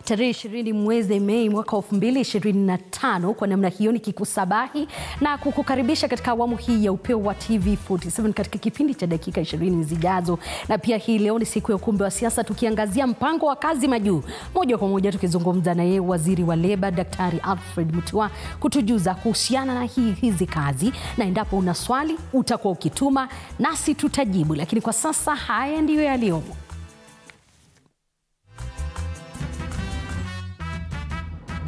tarehe 20 mwezi Mei mwaka 2025. Kwa namna hiyo nikikusabahi na kukukaribisha katika awamu hii ya Upeo wa TV47 katika kipindi cha dakika 20 zijazo. Na pia hii leo ni siku ya ukumbi wa siasa, tukiangazia mpango wa kazi majuu. Moja kwa moja tukizungumza na yeye waziri wa leba Daktari Alfred Mutua kutujuza kuhusiana na hizi kazi, na endapo una swali utakuwa ukituma nasi tutajibu. Lakini kwa sasa haya ndiyo yaliyomo.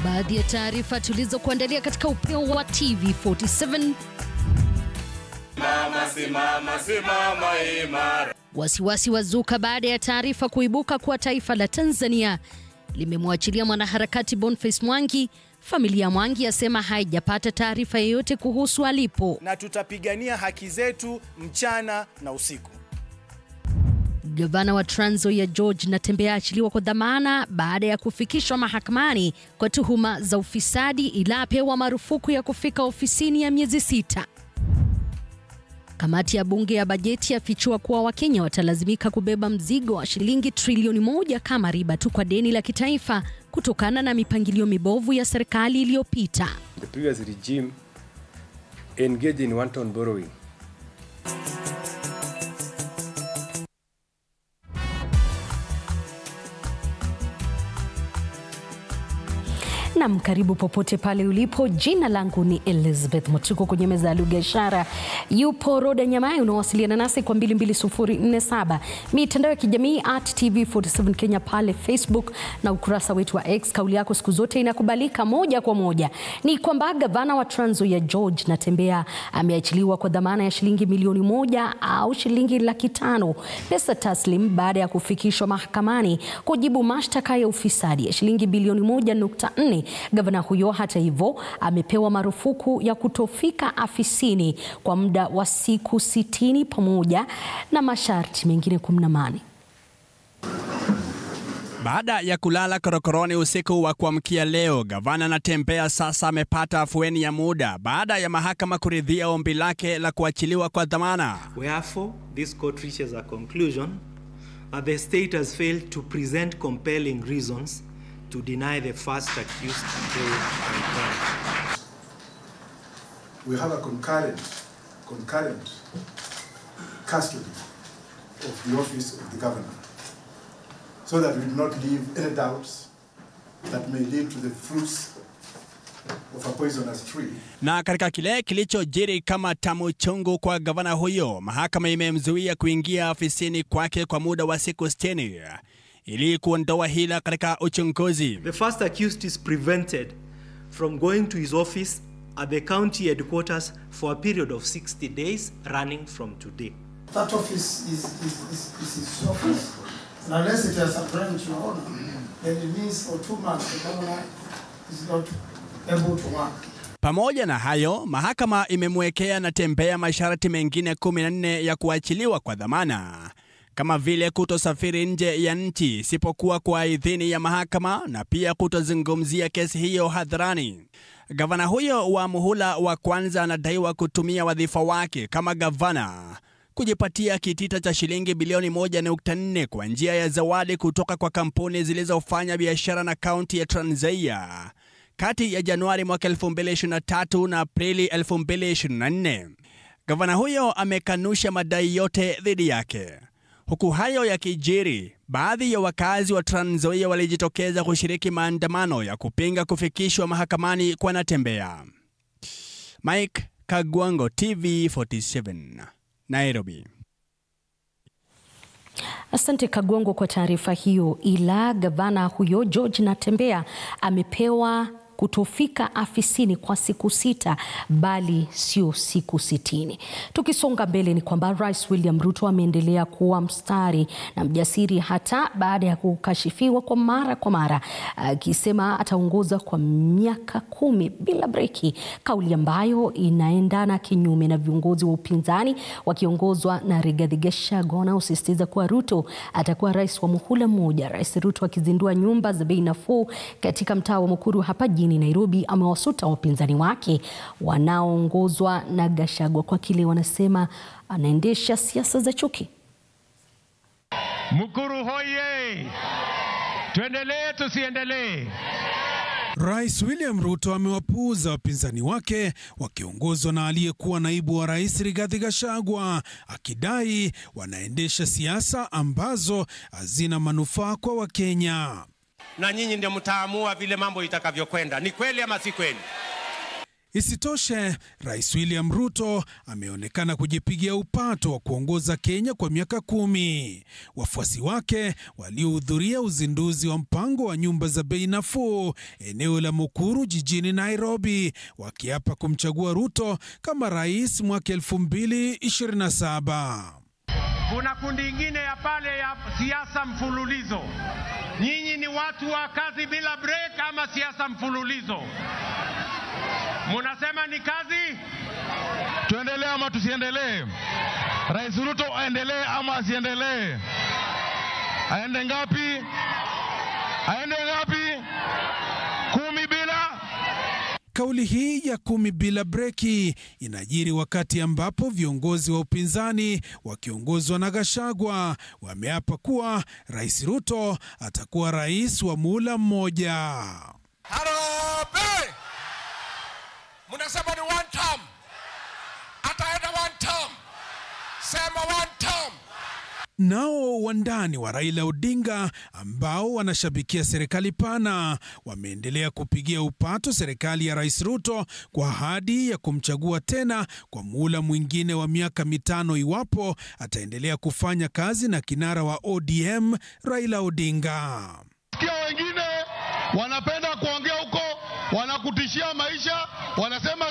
Baadhi ya taarifa tulizokuandalia katika Upeo wa TV47. Simama imara. Wasiwasi wazuka baada ya taarifa kuibuka kuwa taifa la Tanzania limemwachilia mwanaharakati Boniface Mwangi. Familia ya Mwangi yasema haijapata taarifa yoyote kuhusu alipo, na tutapigania haki zetu mchana na usiku. Gavana wa Trans Nzoia George Natembeya achiliwa kwa dhamana baada ya kufikishwa mahakamani kwa tuhuma za ufisadi, ila apewa marufuku ya kufika ofisini ya miezi 6. Kamati ya bunge ya bajeti yafichua kuwa Wakenya watalazimika kubeba mzigo wa shilingi trilioni 1 kama riba tu kwa deni la kitaifa kutokana na mipangilio mibovu ya serikali iliyopita. The previous regime engaged in wanton borrowing. Na karibu popote pale ulipo. Jina langu ni Elizabeth Mutuko. Kwenye meza ya lugha ishara yupo Roda Nyamai. Unawasiliana nasi kwa 22047. Mitandao ya kijamii @TV47 Kenya pale Facebook na ukurasa wetu wa X. Kauli yako siku zote inakubalika. Moja kwa moja ni kwamba gavana wa Trans Nzoia George Natembeya ameachiliwa kwa dhamana ya shilingi milioni 1 au shilingi 500,000 pesa taslim baada ya kufikishwa mahakamani kujibu mashtaka ya ufisadi ya shilingi bilioni 1.4. Gavana huyo hata hivyo amepewa marufuku ya kutofika afisini kwa muda wa siku 60 pamoja na masharti mengine 18. Baada ya kulala korokoroni usiku wa kuamkia leo, gavana Natembeya sasa amepata afueni ya muda baada ya mahakama kuridhia ombi lake la kuachiliwa kwa dhamana. Wherefore, this court reaches a conclusion that the state has failed to present compelling reasons to deny the first accused bail and trial. We have a concurrent custody of the office of the governor, so that we do not leave any doubts that may lead to the fruits of a poisonous tree. Na katika kile kilichojiri kama tamu chungu kwa gavana huyo, mahakama imemzuia kuingia afisini kwake kwa muda wa siku 60 ili kuondoa hila katika uchunguzi. The first accused is prevented from going to his office at the county headquarters for a period of 60 days running from today. That office is his office. And unless it has a branch, Your Honor, then it means for 2 months the governor is not able to work. Pamoja na hayo, mahakama imemwekea Natembeya masharti mengine 14 ya kuachiliwa kwa dhamana, kama vile kutosafiri nje ya nchi isipokuwa kwa idhini ya mahakama na pia kutozungumzia kesi hiyo hadharani. Gavana huyo wa muhula wa kwanza anadaiwa kutumia wadhifa wake kama gavana kujipatia kitita cha shilingi bilioni 1.4 kwa njia ya zawadi kutoka kwa kampuni zilizofanya biashara na kaunti ya Trans Nzoia kati ya Januari mwaka 2023 na Aprili 2024. Gavana huyo amekanusha madai yote dhidi yake. Huku hayo yakijiri, baadhi ya wakazi wa Trans Nzoia walijitokeza kushiriki maandamano ya kupinga kufikishwa mahakamani kwa Natembeya. Mike Kagwango, TV47, Nairobi. Asante Kagwango kwa taarifa hiyo. Ila gavana huyo George Natembeya amepewa kutofika afisini kwa siku 6 bali sio siku 60. Tukisonga mbele ni kwamba Rais William Ruto ameendelea kuwa mstari na mjasiri hata baada ya kukashifiwa kwa mara, akisema ataongoza kwa miaka 10 bila breki, kauli ambayo inaendana kinyume na viongozi wa upinzani wakiongozwa na Rigathi Gachagua wanaosisitiza kuwa Ruto atakuwa rais wa muhula mmoja. Rais Ruto akizindua nyumba za bei nafuu katika mtaa wa Mukuru hapa jijini Nairobi amewasuta wapinzani wake wanaoongozwa na Gachagua kwa kile wanasema anaendesha siasa za chuki. Mukuru hoye! Tuendelee tusiendelee? Rais William Ruto amewapuuza wapinzani wake wakiongozwa na aliyekuwa naibu wa rais Rigathi Gachagua, akidai wanaendesha siasa ambazo hazina manufaa kwa Wakenya. Na nyinyi ndio mtaamua vile mambo itakavyokwenda. Ni kweli ama si kweli? Isitoshe, Rais William Ruto ameonekana kujipigia upato wa kuongoza Kenya kwa miaka 10. Wafuasi wake waliohudhuria uzinduzi wa mpango wa nyumba za bei nafuu eneo la Mukuru jijini Nairobi wakiapa kumchagua Ruto kama rais mwaka 2027. Kuna kundi ingine ya pale ya siasa mfululizo. Nyinyi ni watu wa kazi bila break ama siasa mfululizo? Munasema ni kazi? Tuendelee ama tusiendelee? Rais Ruto aendelee ama asiendelee? Aende ngapi? Aende ngapi? 10 bila? Kauli hii ya 10 bila breki inajiri wakati ambapo viongozi wa upinzani wakiongozwa na Gachagua wameapa kuwa Rais Ruto atakuwa rais wa muhula mmoja. Harambee! Munasema ni one term. Ataenda one term. Sema one term. Nao wandani wa Raila Odinga ambao wanashabikia serikali pana wameendelea kupigia upato serikali ya Rais Ruto kwa ahadi ya kumchagua tena kwa muhula mwingine wa miaka 5 iwapo ataendelea kufanya kazi na kinara wa ODM Raila Odinga. Sikia wengine wanapenda kuongea huko, wanakutishia maisha, wanasema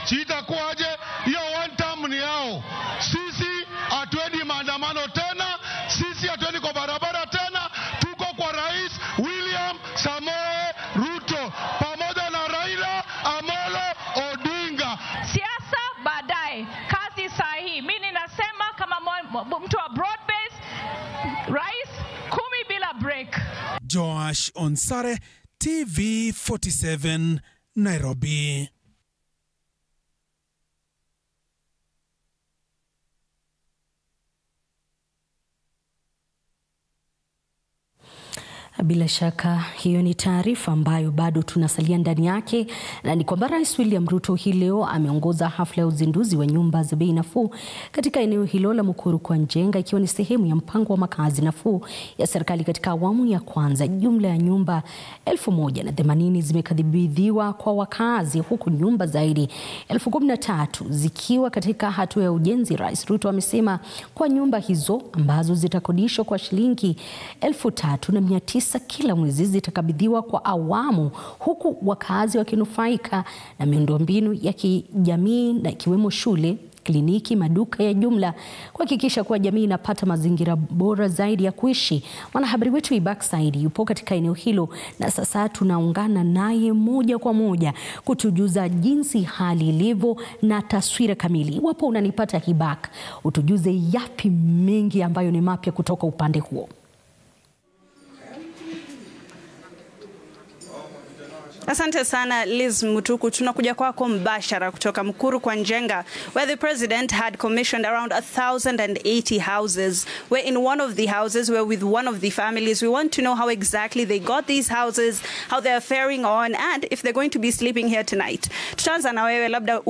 sitakuaje, hiyo one term ni yao. Sisi hatuendi maandamano tena, sisi hatuendi kwa barabara tena, tuko kwa Rais William Samoei Ruto pamoja na Raila Amolo Odinga. Siasa baadaye, kazi sahihi. Mimi ninasema kama mtu wa broad base, rais 10 bila break. Joash Onsare, TV47, Nairobi. Bila shaka hiyo ni taarifa ambayo bado tunasalia ndani yake, na ni kwamba Rais William Ruto hii leo ameongoza hafla ya uzinduzi wa nyumba za bei nafuu katika eneo hilo la Mukuru kwa Njenga, ikiwa ni sehemu ya mpango wa makazi nafuu ya serikali katika awamu ya kwanza. Jumla ya nyumba 1080 zimekabidhiwa kwa wakazi, huku nyumba zaidi 13,000 zikiwa katika hatua ya ujenzi. Rais Ruto amesema kwa nyumba hizo ambazo zitakodishwa kwa shilingi 3,900 kila mwezi zitakabidhiwa kwa awamu, huku wakazi wakinufaika na miundombinu ya kijamii na ikiwemo shule, kliniki, maduka ya jumla, kuhakikisha kuwa jamii inapata mazingira bora zaidi ya kuishi. Mwanahabari wetu Ibak Saidi yupo katika eneo hilo na sasa tunaungana naye moja kwa moja kutujuza jinsi hali ilivyo na taswira kamili. Iwapo unanipata Ibak, utujuze yapi mengi ambayo ni mapya kutoka upande huo. Asante sana Liz Mutuku. Tunakuja kwako mbashara kutoka Mukuru kwa Njenga, where the president had commissioned around 1,080 houses. We're in one of the houses, we're with one of the families. We want to know how exactly they got these houses, how they're faring on, and if they're going to be sleeping here tonight. Tutaanza na wewe, labda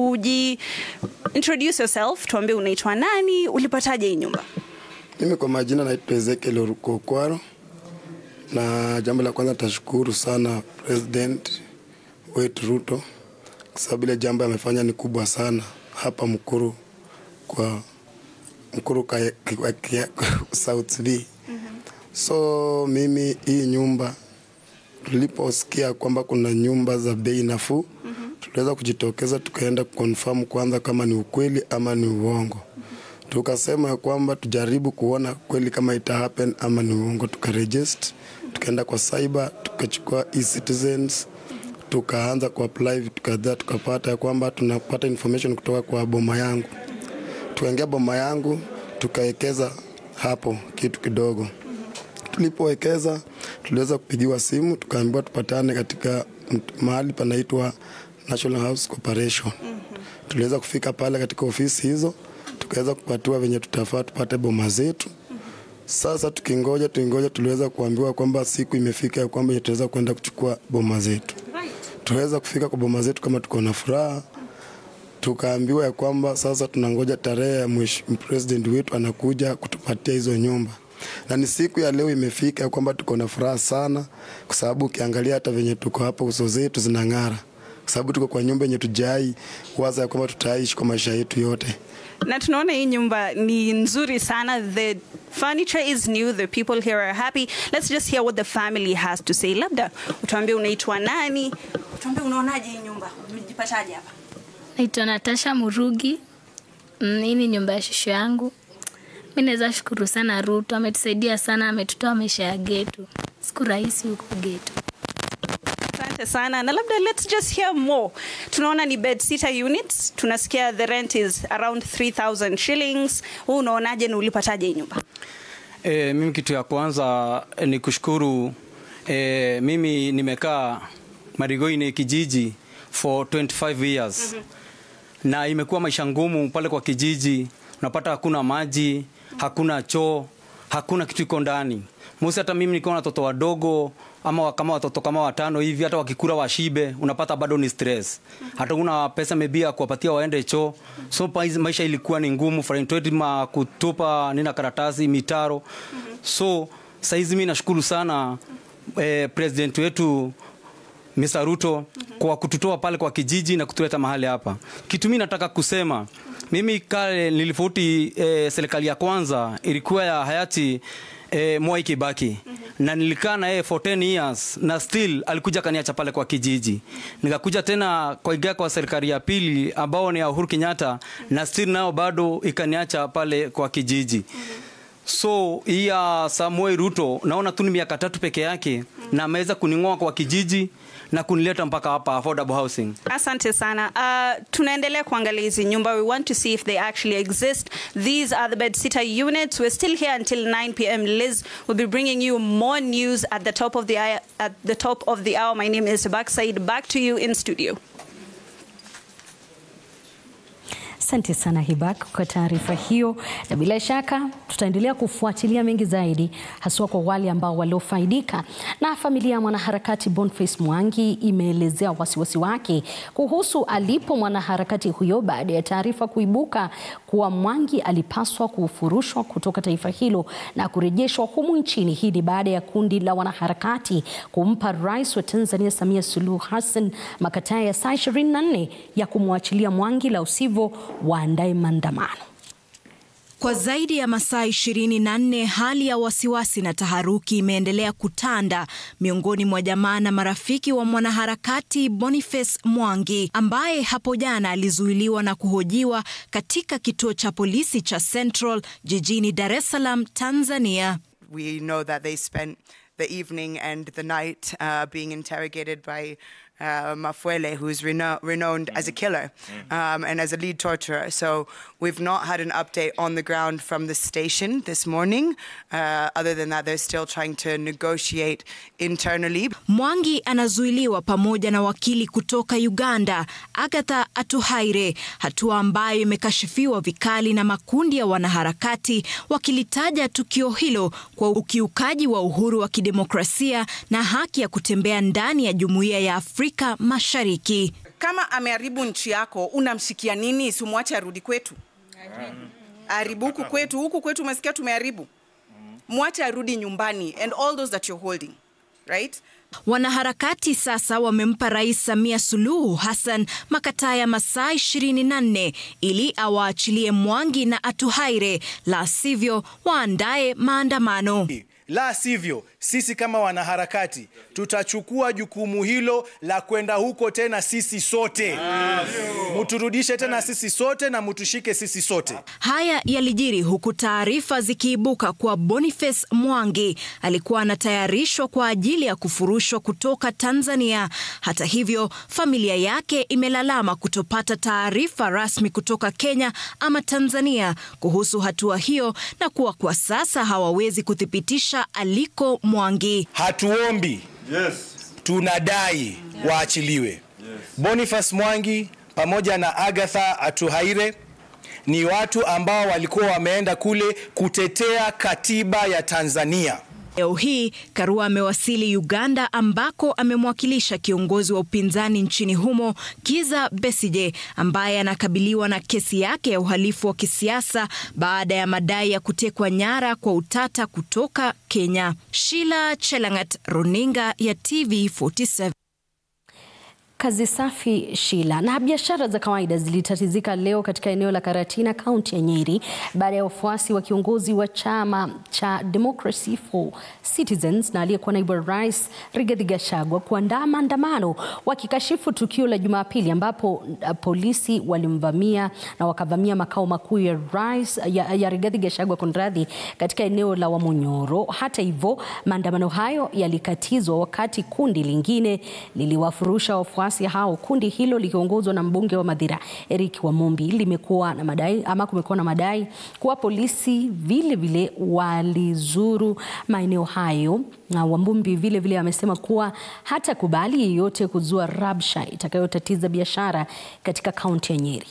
introduce yourself, tuambie unaitwa nani, ulipataje hii nyumba? Mimi kwa majina naitwa Ezekiel Oruko-Kwaro, na jambo la kwanza tashukuru sana President wetu Ruto kwa sababu ile jambo amefanya ni kubwa sana hapa Mukuru kwa South B. So mimi hii nyumba tuliposikia kwamba kuna nyumba za bei nafuu, tuliweza kujitokeza tukaenda confirm kwanza kama ni ukweli ama ni uongo. Tukasema kwamba tujaribu kuona kweli kama ita happen ama ni uongo, tukaregister, tukaenda kwa cyber, tukachukua e-citizens, tukaanza ku apply, tukapata kwamba tunapata information kutoka kwa boma yangu. Tukaingia boma yangu, tukaekeza hapo kitu kidogo. Tulipowekeza, tuliweza kupigiwa simu, tukaambiwa tupatane katika mahali panaitwa National House Corporation. Tuliweza kufika pale katika ofisi hizo, tukaweza kupatiwa venye tutafaa tupate boma zetu. Sasa tukingoja tuliweza kuambiwa kwamba siku imefika ya kwamba tutaweza kwenda kuchukua boma zetu. Tuweza kufika kwa boma zetu kama tuko na furaha. Tukaambiwa ya kwamba sasa tunangoja tarehe ya president wetu anakuja kutupatia hizo nyumba. Na ni siku ya leo imefika ya kwamba tuko na furaha sana kwa sababu ukiangalia hata venye tuko hapa uso zetu zinang'ara. Kwa sababu tuko kwa nyumba yenye tujai waza ya kwamba tutaishi kwa maisha yetu yote. Na tunaona hii nyumba ni nzuri sana. The furniture is new, the people here are happy. Let's just hear what the family has to say. Labda utuambie unaitwa nani? Utuambie unaonaje hii nyumba? Umejipataje hapa? Naitwa Natasha Murugi. Hii ni nyumba ya shosho yangu. Mimi naweza shukuru sana Ruto, ametusaidia sana, ametutoa maisha ya ghetto. Siku rahisi huko ghetto. Asante sana. Na labda let's just hear more. Tunaona ni bed sitter units. Tunasikia the rent is around 3,000 shillings. Wewe unaonaje na ulipataje hii nyumba? Mimi kitu ya kwanza ni kushukuru. Mimi nimekaa Marigoine kijiji for 25 years. Na imekuwa maisha ngumu pale kwa kijiji. Unapata hakuna maji, hakuna choo, hakuna kitu iko ndani. Mosi hata mimi niko na watoto wadogo ama kama watoto kama 5 hivi, hata wakikula washibe unapata bado ni stress. Hata una pesa maybe kuwapatia waende choo. So maisha ilikuwa ni ngumu, for kutupa nina karatasi mitaro. So saizi mimi nashukuru sana president wetu Mr. Ruto kwa kututoa pale kwa kijiji na kutuleta mahali hapa. Kitu mimi nataka kusema, mimi kale nilifuti serikali ya kwanza ilikuwa ya hayati Mwai Kibaki. Na nilikaa na yeye for 10 years na still alikuja kaniacha pale kwa kijiji. Nikakuja tena kwa serikali ya pili ambao ni ya Uhuru Kenyatta na still nao bado ikaniacha pale kwa kijiji. So ya Samuel Ruto naona tu ni miaka 3 peke yake na ameweza kuningoa kwa kijiji na kunileta mpaka hapa affordable housing. Asante sana. Tunaendelea kuangalia hizi nyumba. We want to see if they actually exist. These are the bed sitter units. We're still here until 9 p.m. Liz will be bringing you more news at the top of the hour. My name is Backsaid. Back to you in studio. Asante sana Hibak kwa taarifa hiyo, na bila shaka tutaendelea kufuatilia mengi zaidi haswa kwa wale ambao waliofaidika. Na familia ya mwanaharakati Boniface Mwangi imeelezea wasiwasi wake kuhusu alipo mwanaharakati huyo baada ya taarifa kuibuka kuwa Mwangi alipaswa kufurushwa kutoka taifa hilo na kurejeshwa humu nchini. Hii ni baada ya kundi la wanaharakati kumpa Rais wa Tanzania Samia Suluhu Hassan makataa ya saa 24 ya kumwachilia Mwangi, la usivyo waandae maandamano. Kwa zaidi ya masaa 24, hali ya wasiwasi na taharuki imeendelea kutanda miongoni mwa jamaa na marafiki wa mwanaharakati Boniface Mwangi, ambaye hapo jana alizuiliwa na kuhojiwa katika kituo cha polisi cha Central jijini Dar es Salaam, Tanzania. We know that they spent the evening and the night being interrogated by Mafuele, who is renowned as a killer and as a lead torturer. So we've not had an update on the ground from the station this morning. Other than that, they're still trying to negotiate internally. Mwangi anazuiliwa pamoja na wakili kutoka Uganda, Agatha Atuhaire, hatua ambayo imekashifiwa vikali na makundi ya wanaharakati, wakilitaja tukio hilo kwa ukiukaji wa uhuru wa kidemokrasia na haki ya kutembea ndani ya Jumuiya ya Afrika Mashariki. Kama ameharibu nchi yako, unamshikia nini? Simwache arudi kwetu. Haribu huku kwetu umesikia tumeharibu. Mwache arudi nyumbani and all those that you're holding, right? Wanaharakati sasa wamempa Rais Samia Suluhu Hassan makataa ya masaa 24 ili awaachilie Mwangi na Atuhaire, la sivyo waandae maandamano. La sivyo, sisi kama wanaharakati tutachukua jukumu hilo la kwenda huko tena sisi sote. Muturudishe tena sisi sote na mutushike sisi sote. Haya yalijiri huku taarifa zikiibuka kwa Boniface Mwangi alikuwa anatayarishwa kwa ajili ya kufurushwa kutoka Tanzania. Hata hivyo, familia yake imelalama kutopata taarifa rasmi kutoka Kenya ama Tanzania kuhusu hatua hiyo, na kuwa kwa sasa hawawezi kuthibitisha aliko Mwangi. Hatuombi, tunadai waachiliwe. Boniface Mwangi pamoja na Agatha Atuhaire ni watu ambao walikuwa wameenda kule kutetea katiba ya Tanzania. Leo hii Karua amewasili Uganda ambako amemwakilisha kiongozi wa upinzani nchini humo Kizza Besigye ambaye anakabiliwa na kesi yake ya uhalifu wa kisiasa baada ya madai ya kutekwa nyara kwa utata kutoka Kenya. Sheila Chelangat, Runinga ya TV47. Kazi safi Sheila. Na biashara za kawaida zilitatizika leo katika eneo la Karatina, kaunti ya Nyeri, baada ya wafuasi wa kiongozi wa chama cha Democracy for Citizens na aliyekuwa naibu rais Rigathi Gachagua kuandaa maandamano wakikashifu tukio la Jumapili ambapo polisi walimvamia na wakavamia makao makuu ya rais ya Rigathi Gachagua Konradhi katika eneo la Wamunyoro. Hata hivyo, maandamano hayo yalikatizwa wakati kundi lingine liliwafurusha wafuasi hao. Kundi hilo likiongozwa na mbunge wa Mathira Eric Wamumbi kumekuwa na madai kuwa polisi vile vile walizuru maeneo hayo, na Wamumbi vile vile amesema kuwa hata kubali yeyote kuzua rabsha itakayotatiza biashara katika kaunti ya Nyeri.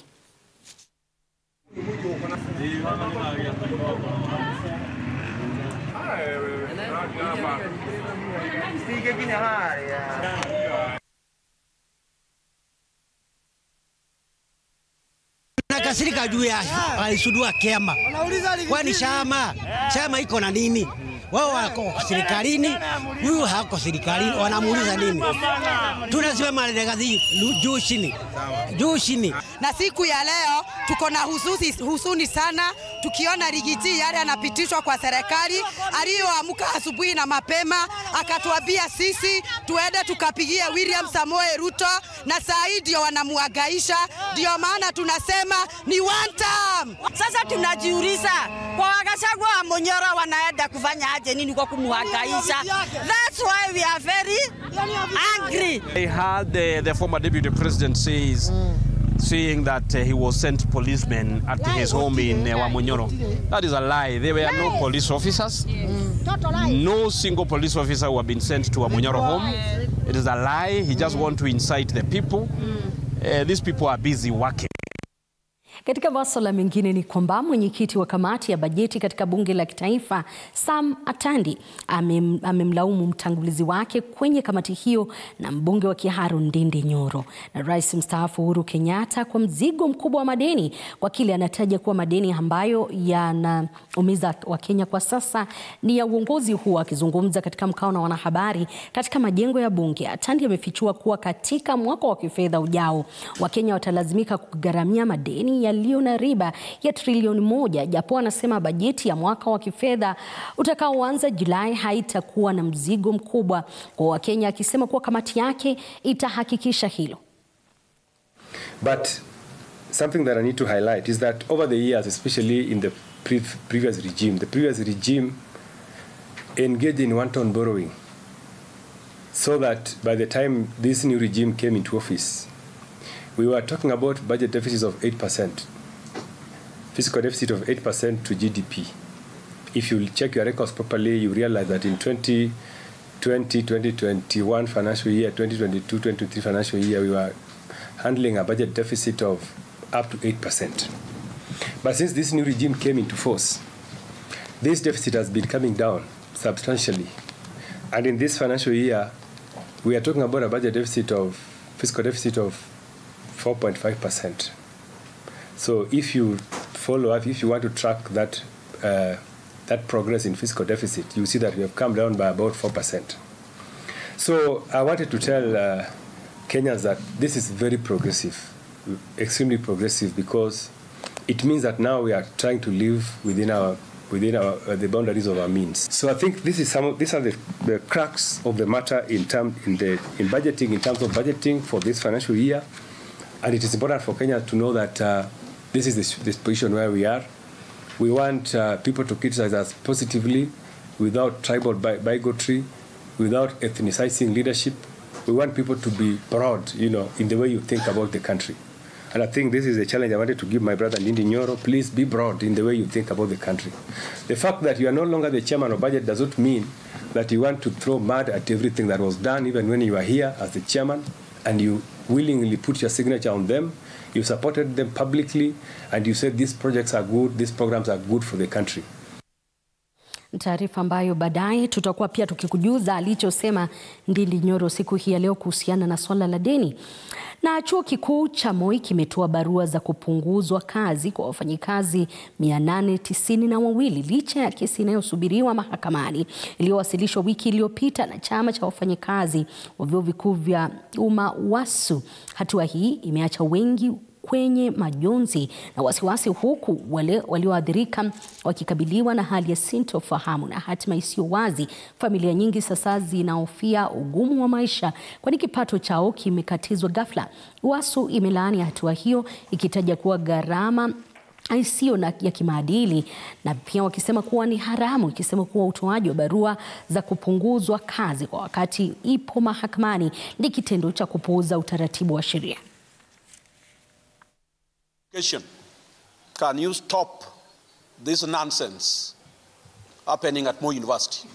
Nakasirika juu ya alisudua kiama. Kwani chama iko na nini? Wao wako serikalini, huyu hako serikalini, wanamuuliza nini? Tunasema Rigathi juu chini. Na siku ya leo tuko na husuni sana tukiona Rigiti yale anapitishwa kwa serikali, aliyoamka asubuhi na mapema akatuambia sisi tuende tukapigie William Samoei Ruto, na saa hii ndio wanamuhangaisha. Ndio maana tunasema ni one term. Sasa tunajiuliza kwa Gachagua wa Munyoro wanaenda kufanya aje nini kwa kumuhangaisha? That's why we are very angry. I heard the former deputy president saying that he was sent policemen at his home in Wamunyoro. That is a lie. There were no police officers. No single police officer who have been sent to Wamunyoro home. It is a lie. He just wants to incite the people. These people are busy working. Katika masuala mengine ni kwamba mwenyekiti wa kamati ya bajeti katika bunge la kitaifa Sam Atandi amemlaumu mtangulizi wake kwenye kamati hiyo na mbunge wa Kiharu Ndindi Nyoro na rais mstaafu Uhuru Kenyatta kwa mzigo mkubwa wa madeni, kwa kile anataja kuwa madeni ambayo yanaumiza Wakenya kwa sasa ni ya uongozi huo. Akizungumza katika mkao na wanahabari katika majengo ya bunge, Atandi amefichua kuwa katika mwaka wa kifedha ujao Wakenya watalazimika kugharamia madeni yaliyo na riba ya trilioni 1, japo anasema bajeti ya mwaka wa kifedha utakaoanza Julai haitakuwa na mzigo mkubwa kwa Wakenya, akisema kuwa kamati yake itahakikisha hilo. But something that I need to highlight is that over the years, especially in the previous regime engaged in one-time borrowing, so that by the time this new regime came into office, we were talking about budget deficits of 8%, fiscal deficit of 8% to GDP. If you check your records properly, you realize that in 2020-2021 financial year, 2022-2023 financial year, we were handling a budget deficit of up to 8%. But since this new regime came into force, this deficit has been coming down substantially. And in this financial year, we are talking about a budget deficit of, fiscal deficit of 4.5%. So if you follow up, if you want to track that that progress in fiscal deficit, you see that we have come down by about 4%. So I wanted to tell Kenyans that this is very progressive, extremely progressive, because it means that now we are trying to live within the boundaries of our means. So I think these are the crux of the matter in budgeting, in terms of budgeting for this financial year. And it is important for Kenya to know that this is this position where we are. We want people to criticize us positively, without tribal bigotry, without ethnicizing leadership. We want people to be broad, in the way you think about the country. And I think this is a challenge I wanted to give my brother Ndindi Nyoro. Please be broad in the way you think about the country. The fact that you are no longer the chairman of budget does not mean that you want to throw mud at everything that was done, even when you are here as the chairman, and you willingly put your signature on them. You supported them publicly, and you said these projects are good, these programs are good for the country. Taarifa ambayo baadaye tutakuwa pia tukikujuza alichosema Ndindi Nyoro siku hii ya leo kuhusiana na swala la deni. Na chuo kikuu cha Moi kimetoa barua za kupunguzwa kazi kwa wafanyikazi 892 licha ya kesi inayosubiriwa mahakamani iliyowasilishwa wiki iliyopita na chama cha wafanyikazi wa vyuo vikuu vya umma WASU. Hatua hii imeacha wengi kwenye majonzi na wasiwasi, huku wale walioathirika wakikabiliwa na hali ya sintofahamu na hatima isiyo wazi. Familia nyingi sasa zinahofia ugumu wa maisha kwani kipato chao kimekatizwa ghafla. WASU imelaani hatua hiyo ikitaja kuwa gharama isiyo ya kimaadili na pia wakisema kuwa ni haramu, ikisema kuwa utoaji wa barua za kupunguzwa kazi kwa wakati ipo mahakamani ni kitendo cha kupuuza utaratibu wa sheria. Can you stop this nonsense happening at Moi University?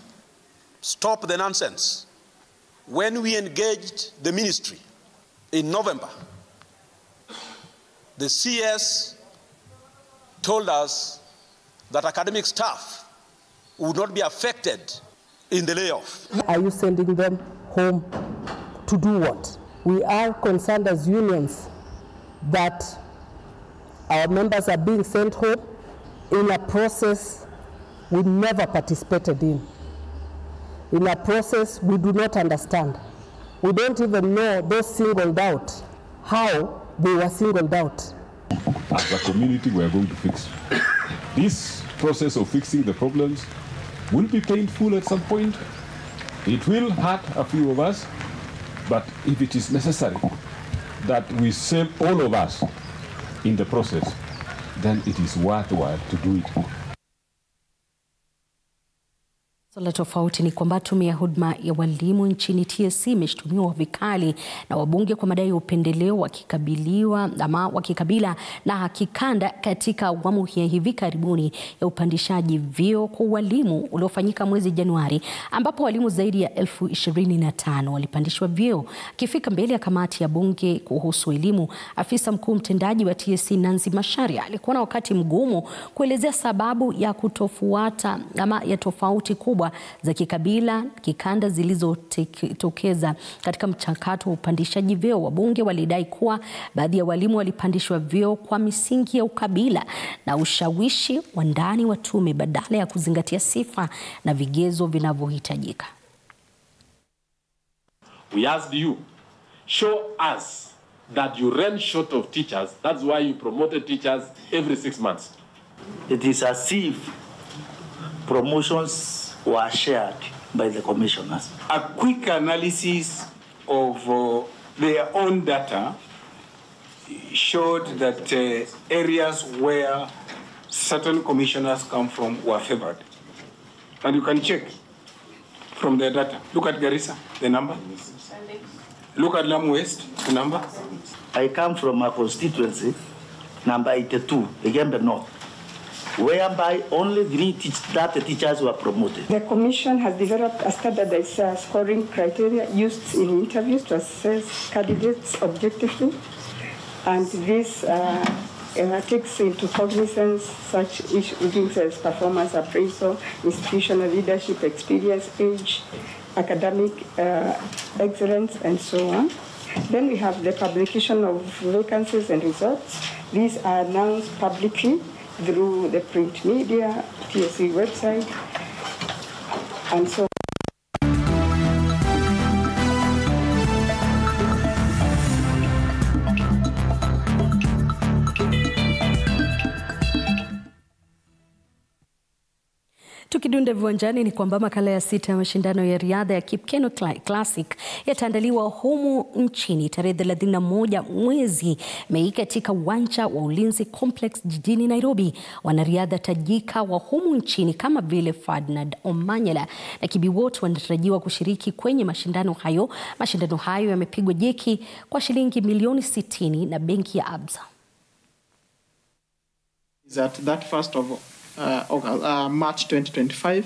Stop the nonsense. When we engaged the ministry in November, the CS told us that academic staff would not be affected in the layoff. Are you sending them home to do what? We are concerned as unions that our members are being sent home in a process we never participated in a process we do not understand. We don't even know those singled out, how they were singled out. As a community, we are going to fix this process of fixing the problems. Will be painful at some point. It will hurt a few of us, but if it is necessary that we save all of us in the process, then it is worthwhile to do it. Swala tofauti ni kwamba tume ya huduma ya walimu nchini TSC imeshtumiwa vikali na wabunge kwa madai ya upendeleo wakikabila na kikanda katika awamu ya hivi karibuni ya upandishaji vyeo kwa walimu uliofanyika mwezi Januari, ambapo walimu zaidi ya 25,000 walipandishwa vyeo. Akifika mbele ya kamati ya bunge kuhusu elimu, afisa mkuu mtendaji wa TSC Nancy Macharia alikuwa na wakati mgumu kuelezea sababu ya kutofuata ama ya tofauti kubwa za kikabila kikanda zilizotokeza katika mchakato wa upandishaji vyeo. Wabunge walidai kuwa baadhi ya walimu walipandishwa vyeo kwa misingi ya ukabila na ushawishi wa ndani wa tume badala ya kuzingatia sifa na vigezo vinavyohitajika. We asked you, show us that you ran short of teachers. That's why you promoted teachers every 6 months. It is as if promotions were shared by the commissioners. A quick analysis of their own data showed that areas where certain commissioners come from were favored. And you can check from their data. Look at Garissa, the number. Look at Lamu West, the number. I come from a constituency, number 82, Igembe North, whereby only 3 teachers were promoted. The Commission has developed a standardized scoring criteria used in interviews to assess candidates objectively, and this takes into cognizance such issues as performance appraisal, institutional leadership experience, age, academic excellence, and so on. Then we have the publication of vacancies and results. These are announced publicly through the print media, TSC website, and so on. Tukidunda viwanjani ni kwamba makala ya 6 ya mashindano ya riadha ya Kipkeno Classic yataandaliwa humu nchini tarehe 31 mwezi Mei katika uwanja wa Ulinzi Complex jijini Nairobi. Wanariadha tajika wa humu nchini kama vile Ferdinand Omanyala na Kibiwott wanatarajiwa kushiriki kwenye mashindano hayo. Mashindano hayo yamepigwa jeki kwa shilingi milioni 60 na benki ya Absa. That first of March 2025,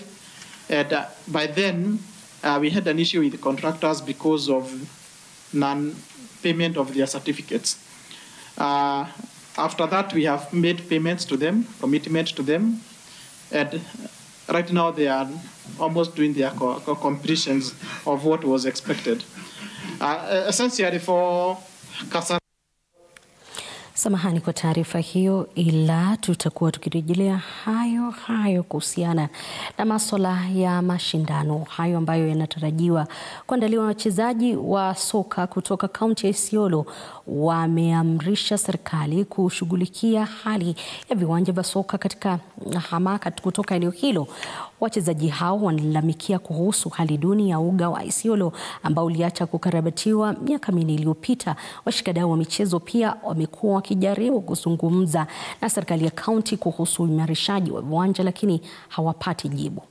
and by then we had an issue with the contractors because of non-payment of their certificates. After that, we have made payments to them, commitment to them, and right now they are almost doing their completions of what was expected. Essentially for Kasarani. Samahani kwa taarifa hiyo, ila tutakuwa tukirejelea hayo kuhusiana na masuala ya mashindano hayo ambayo yanatarajiwa kuandaliwa. Wachezaji wa soka kutoka kaunti ya Isiolo wameamrisha serikali kushughulikia hali ya viwanja vya soka katika hamaka kutoka eneo hilo. Wachezaji hao wanalalamikia kuhusu hali duni ya uga wa Isiolo ambao uliacha kukarabatiwa miaka 4 iliyopita. Washikadau wa michezo pia wamekuwa wakijaribu kuzungumza na serikali ya kaunti kuhusu uimarishaji wa viwanja, lakini hawapati jibu.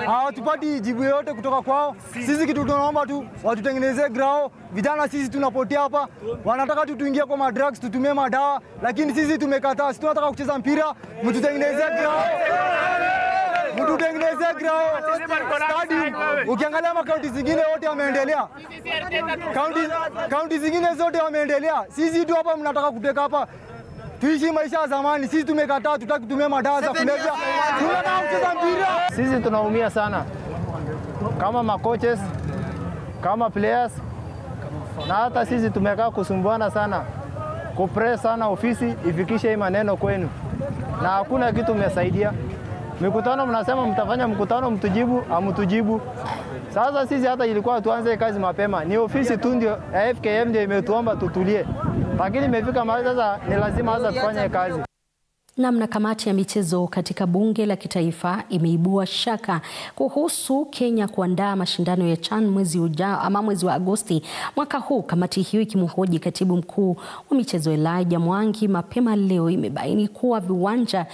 Hawatupati jibu yote kutoka kwao. Sisi kitu tunaomba tu watutengenezee grao. Vijana sisi tunapotea hapa. Wanataka tuingie kwa madrugs, tutumie madawa, lakini sisi tumekataa. Sisi tunataka kucheza mpira, mtutengenezee grao. Mtutengenezee grao. Stadium. Ukiangalia makaunti zingine wote wameendelea. Kaunti zingine zote wameendelea. Sisi tu hapa mnataka kuteka hapa. Tuishi maisha ya zamani. Sisi tumekataa, tutaki kutumia madawa za kulevya. Tunataka kucheza mpira. Sisi tunaumia sana kama makoches, kama players, na hata sisi tumekaa kusumbuana sana, kupress sana ofisi ifikishe hii maneno kwenu, na hakuna kitu mmesaidia. Mikutano mnasema mtafanya mkutano, mtujibu, hamtujibu. Sasa sisi hata ilikuwa tuanze kazi mapema, ni ofisi tu ndio FKM ndio imetuomba tutulie, lakini imefika mahali sasa ni lazima sasa tufanye kazi. Namna kamati ya michezo katika bunge la kitaifa imeibua shaka kuhusu Kenya kuandaa mashindano ya CHAN mwezi ujao ama mwezi wa Agosti mwaka huu. Kamati hiyo ikimhoji katibu mkuu wa michezo Elijah Mwangi mapema leo imebaini kuwa viwanja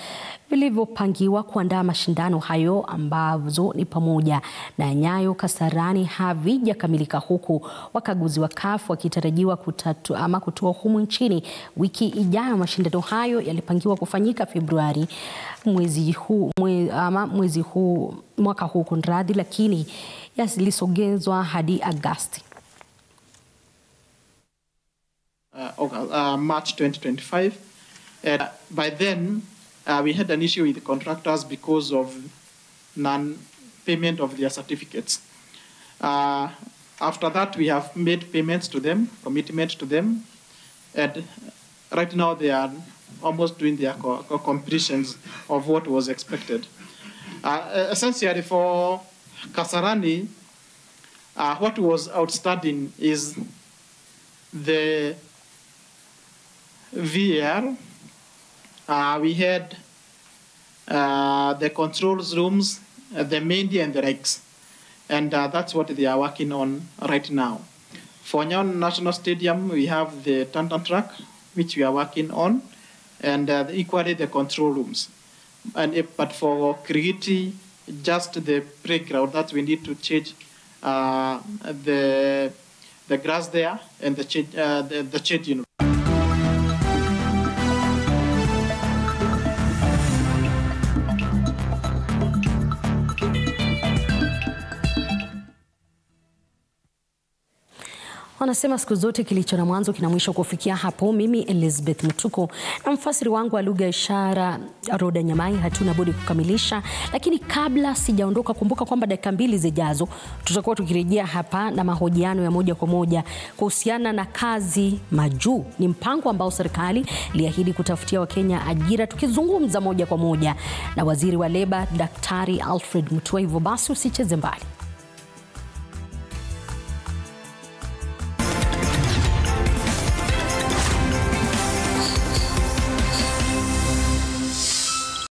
vilivyopangiwa kuandaa mashindano hayo ambazo ni pamoja na Nyayo, Kasarani havijakamilika, huku wakaguzi wa CAF wakitarajiwa kutoa humu nchini wiki ijayo. Mashindano hayo yalipangiwa kufanyika Februari mwezi huu mwaka huu kunradhi, lakini yalisogezwa hadi Agosti. March 2025. By then, we had an issue with the contractors because of non-payment of their certificates. After that, we have made payments to them, commitment to them, and right now they are almost doing their completions of what was expected. Essentially for Kasarani, what was outstanding is the VAR. We had the controls rooms, the media and the regs, and that's what they are working on right now. For Nyayo National Stadium, we have the Tantan track, which we are working on, and equally the control rooms. But for Kirigiti, just the playground that we need to change the grass there and the change unit. Wanasema siku zote kilicho na mwanzo kina mwisho. Kufikia hapo, mimi Elizabeth Mutuko na mfasiri wangu wa lugha ya ishara Roda Nyamai hatuna budi kukamilisha, lakini kabla sijaondoka, kumbuka kwamba dakika 2 zijazo tutakuwa tukirejea hapa na mahojiano ya moja kwa moja kuhusiana na kazi majuu. Ni mpango ambao serikali iliahidi kutafutia Wakenya ajira, tukizungumza moja kwa moja na waziri wa leba Daktari Alfred Mutua. Hivyo basi usicheze mbali.